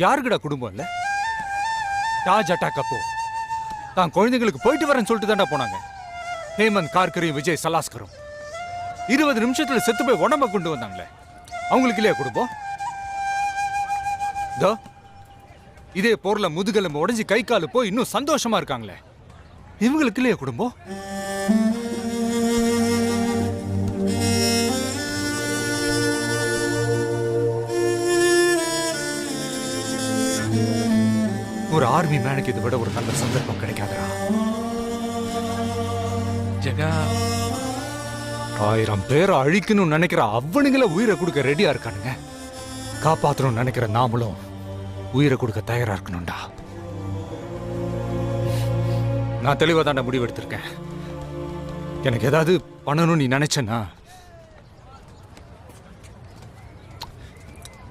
யாருக்குடா குடும்பம் இல்ல? தாஜ் அட்டாக் அப்போ தான் குழந்தைங்களுக்கு போயிட்டு வரேன்னு சொல்லிட்டு தான்டா போனாங்க. ஹேமந்த் கார்கரையும் விஜய் சலாஸ்கரும் 20 நிமிஷத்துல செத்து போய் உடம்ப கொண்டு வந்தாங்களே, அவங்களுக்கு இல்லையா குடும்பம்? இதே போர்ல முதுகெலும்பு உடைஞ்சு கை காலு போய் இன்னும் சந்தோஷமா இருக்காங்களே, இவங்களுக்கு இல்லையா குடும்பம்? ஒரு ஆர்மி மேனுக்கு இதை விட ஒரு நல்ல சந்தர்ப்பம் கிடைக்காதா? ஜெகா 1000 பேரை அழிக்கணும்னு நினைக்கிற அவனுங்கள உயிரை கொடுக்க ரெடியா இருக்கானுங்க. காப்பாற்றணும்னு நினைக்கிற நாமளும் உயிரை கொடுக்க தயாரா இருக்கணும்டா. நான் தெளிவா தாண்டா முடிவு எடுத்திருக்கேன். எனக்கு ஏதாவது பண்ணணும்னு நீ நினைச்சேன்னா